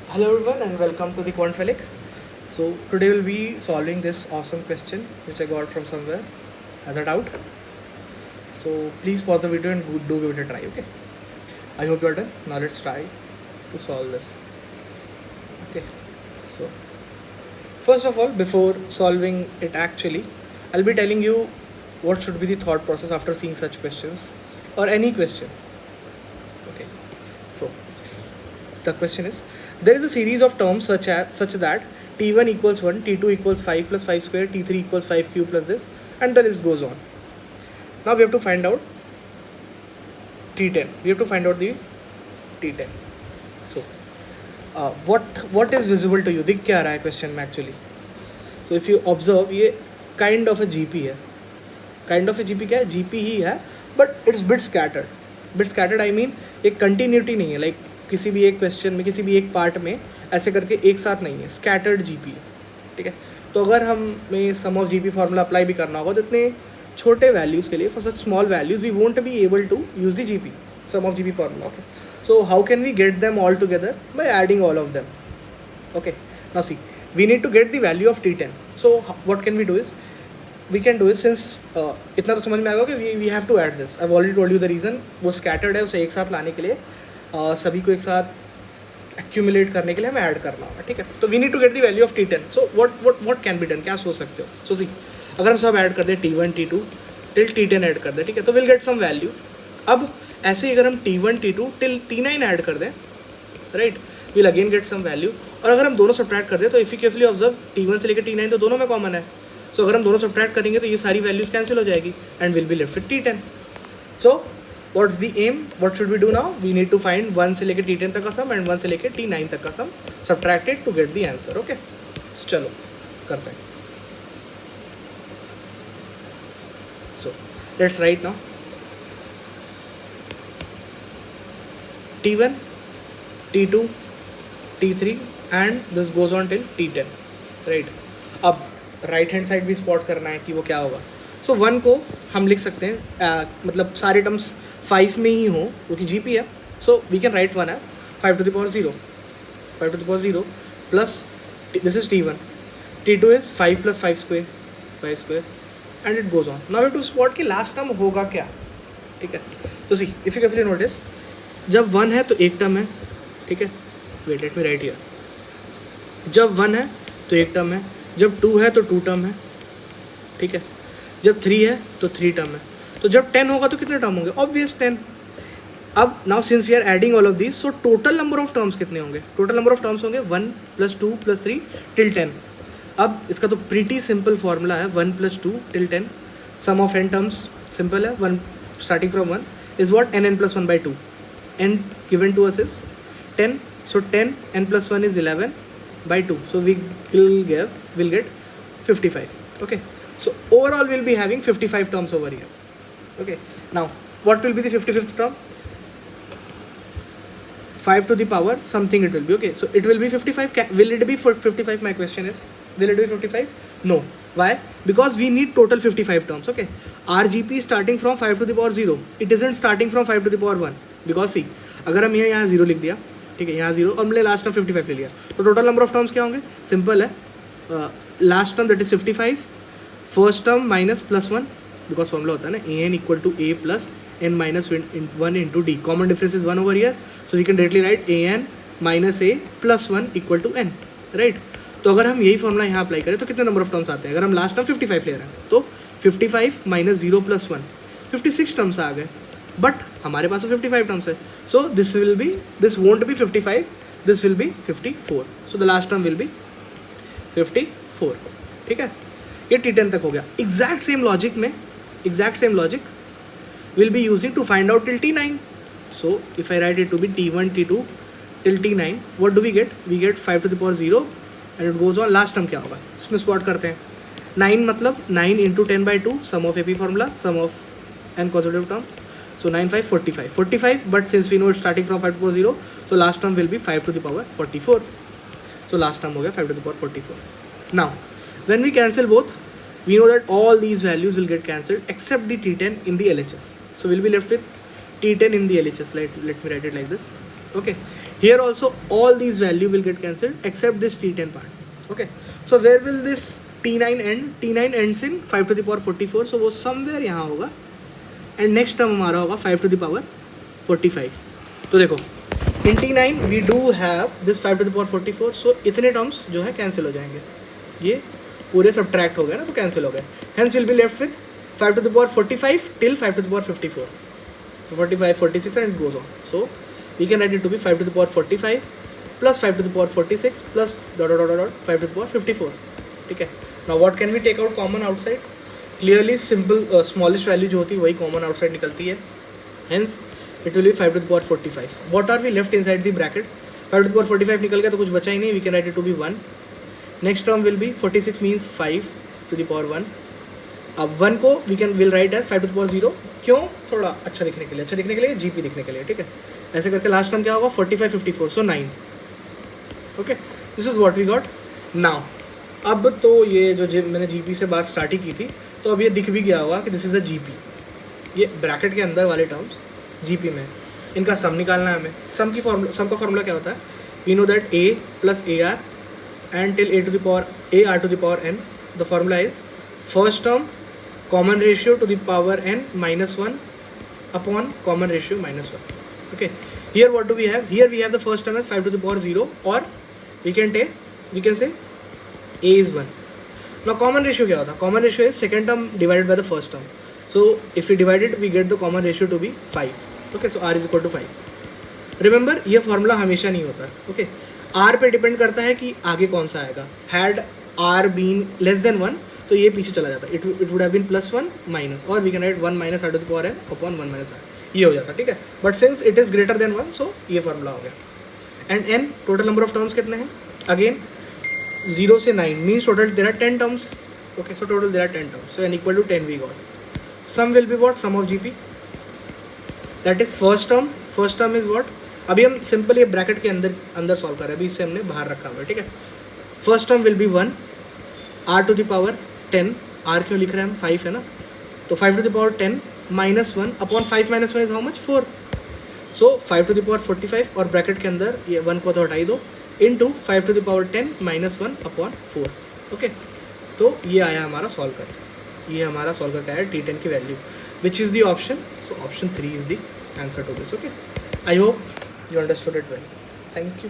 Hello everyone and welcome to the Quantfelic. So today we'll be solving this awesome question which I got from somewhere as a doubt. So please pause the video and do give it a try. Okay. I hope you're done. Now let's try to solve this. Okay. So first of all, before solving it actually, I'll be telling you what should be the thought process after seeing such questions or any question. Okay. So the question is, there is a series of terms such that t1 equals 1, t2 equals 5 plus 5 square, t3 equals 5 cube plus this, and the list goes on. Now we have to find out t10. We have to find out the t10. So what is visible to you? दिख क्या रहा है question में actually? So if you observe, ये kind of a GP है. Kind of a GP क्या है? GP ही है, but it's bit scattered. Bit scattered I mean एक continuity नहीं है, like किसी भी एक क्वेश्चन में किसी भी एक पार्ट में ऐसे करके एक साथ नहीं है, स्कैटर्ड जीपी है. ठीक है, तो अगर हमें sum of GP formula apply भी करना होगा तो इतने छोटे वैल्यूज़ के लिए, for such small values we won't be able to use the GP sum of GP formula. Okay, so how can we get them all together? By adding all of them. Okay, now see, we need to get the value of t10. So what can we do is, we can do is since इतना तो समझ में आएगा कि we have to add this. I already told you the reason. वो scattered है, उसे एक साथ लाने के लिए सभी को एक साथ एक्यूमुलेट करने के लिए हमें ऐड करना होगा. ठीक है, तो we need to get the value of t10. So what can be done? क्या सोच सकते हो? सो सी, अगर हम सब ऐड कर दें t1 t2 till t10 add कर दें, ठीक है, तो विल गेट सम वैल्यू. अब ऐसे ही अगर हम t1 t2 till t9 add कर दें, right, will again get some value. और अगर हम दोनों सब्ट्रैक्ट कर दें तो if you carefully observe, t1 से लेकर t9 तो दोनों में कॉमन है. सो अगर हम दोनों सब्ट्रैक्ट करेंगे तो ये सारी वैल्यूज कैंसिल हो जाएगी and will be left with t10. So what's the aim? What should we do now? We need to find 1 से लेके t10 तक का सम and 1 से लेके t9 तक का सम, subtract it to get the answer. Okay, so चलो करते हैं. So let's write now. t1 t2 t3 and this goes on till t10, right? अब राइट हैंड साइड भी स्पॉट करना है कि वो क्या होगा. सो 1 को हम लिख सकते हैं मतलब सारे टर्म्स 5 में ही हो क्योंकि जीपी है. So we can write 1 as 5 to the power 0, 5 to the power 0 plus this is t1, t2 is 5 plus 5 square, 5 square and it goes on. Now we to spot कि लास्ट टर्म होगा क्या. ठीक है, तो see if you carefully notice, जब 1 है तो एक टर्म है. ठीक है, wait let me write here. जब 1 है तो एक टर्म है, जब 2 है तो 2 टर्म है. ठीक है, जब 3 है तो 3 टर्म है. तो जब 10 होगा तो कितने टर्म होंगे? ऑब्वियस 10. अब now since we are adding all of this, so total number of terms कितने होंगे? टोटल नंबर ऑफ टर्म्स होंगे 1 + 2 + 3 टिल 10. अब इसका तो प्रीटी सिंपल फॉर्मूला है 1 + 2 till 10. Sum of n terms simple है, 1 starting from 1 is what? n + 1/2. n given to us is 10, so 10 n + 1 is 11/2. So we will get 55. Okay, so overall we'll be having 55 terms over here. Okay, now what will be the 55th term? 5 to the power something it will be. Okay, so it will be 55. Will it be 55? My question is, will it be 55? No. Why? Because we need total 55 terms. Okay, RGP is starting from 5 to the power 0. It isn't starting from 5 to the power 1. Because see, अगर हम यहाँ 0 लिख दिया, ठीक है, यहाँ 0 और हमने लास्ट टर्म 55 ले लिया, तो टोटल नंबर ऑफ टर्म्स क्या होंगे? सिंपल है, last term that is 55, first term minus +1, because formula होता है ना an equal to a plus n minus 1 into D. Common difference is 1 over here, so you can directly write an minus a plus 1 equal to n, right. तो अगर हम यही formula यहाँ apply करें तो कितने नंबर ऑफ टर्म्स आते हैं? अगर हम लास्ट टर्म 55 ले रहे हैं तो 55 माइनस 0 + 1 56 टर्म्स आ गए. बट हमारे पास तो 55 टर्म्स है, so this won't be 55, this will be 54. So the last term will be 54. ठीक है, ये t10 तक हो गया. Exact same logic will be using to find out till t9. So if I write it to be t1 t2 till t9, what do we get? We get 5 to the power 0 and it goes on. Last term क्या होगा इसमें spot करते हैं. 9 मतलब 9 × 10/2 sum of AP formula, sum of n consecutive terms. So 9 5 45, but since we know it's starting from 5 to the power 0, so last term will be 5 to the power 44. So last term हो गया 5 to the power 44. Now when we cancel both, we know that all these values will get cancelled except the t10 in the LHS. So we'll be left with t10 in the LHS. Let me write it like this. Okay, Here also all these value will get cancelled except this T10 part. Okay, so where will this T9 end? T9 ends in 5 to the power 44, so वो somewhere यहाँ होगा and next term हमारा होगा 5 to the power 45. तो देखो in T9 we do have this 5 to the power 44, so इतने terms जो है cancel हो जाएंगे, ये पूरे subtract हो गए ना, तो cancel हो गए. Hence we'll be left with 5 to the power 45 till 5 to the power 54, 45, 46 and it goes on. So we can write it to be 5 to the power 45 plus 5 to the power 46 plus dot dot dot dot 5 to the power 54. ठीक है. Now what can we take out common outside? Clearly simple smallest value जो होती है वही common outside निकलती है. Hence it will be 5 to the power 45. What are we left inside the bracket? 5 to the power 45 निकल गया तो कुछ बचा ही नहीं. We can write it to be 1. Next term will be 46 means 5 to the power 1. अब 1 को will write as 5 to the power 0. क्यों? थोड़ा अच्छा दिखने के लिए, GP दिखने के लिए. ठीक है. ऐसे करके लास्ट टर्म क्या होगा 45 54, so 9. Okay, this is what we got. Now अब तो ये जो मैंने जीपी से बात स्टार्ट ही की थी, तो अब ये दिख भी गया होगा कि दिस इज अ जीपी. ये ब्रैकेट के अंदर वाले टर्म्स जीपी में, इनका सम निकालना है हमें. सम का फॉर्मूला क्या होता है? We know that a plus a r and till a to the power a r to the power n. The formula is first term common ratio to the power n -1 upon common ratio -1. Okay, here what do we have? Here we have the first term as 5 to the power 0, or we can say a is 1. Now common ratio क्या होता है? Common ratio is second term divided by the first term. So if we divide it, we get the common ratio to be 5. Okay, so r is equal to 5. Remember, ये formula हमेशा नहीं होता है. Okay, r पे depend करता है कि आगे कौन सा आएगा. Had r been less than 1, तो ये पीछे चला जाता. It would have been +1 minus, or we can write 1 minus r to the power n upon 1 minus r. ये हो जाता. ठीक है. But since it is greater than 1, so ये फॉर्मूला हो गया. And n total number of terms कितने हैं? अगेन 0 से 9 means total there are 10 terms. Okay, so total there are 10 terms, so n equal to 10 we got. Sum will be what? Sum of GP, that is first term. First term is what? अभी हम simple ये bracket के अंदर solve कर रहे हैं, अभी इसे हमने बाहर रखा हुआ है. ठीक है. First term will be 1 r to the power 10. r क्यों लिख रहे हैं हम? 5 है ना, तो 5 to the power 10 -1 upon 5 - 1 is how much? 4. So 5 to the power 45, और ब्रैकेट के अंदर ये 1 को तो हटाई दो, into 5 to the power 10 -1 upon 4. Okay, तो ये आया हमारा सॉल्व कर. ये हमारा सॉल्व करके आया T10 की value, which is the option. So option 3 is the answer to this. Okay, I hope you understood it well. Thank you.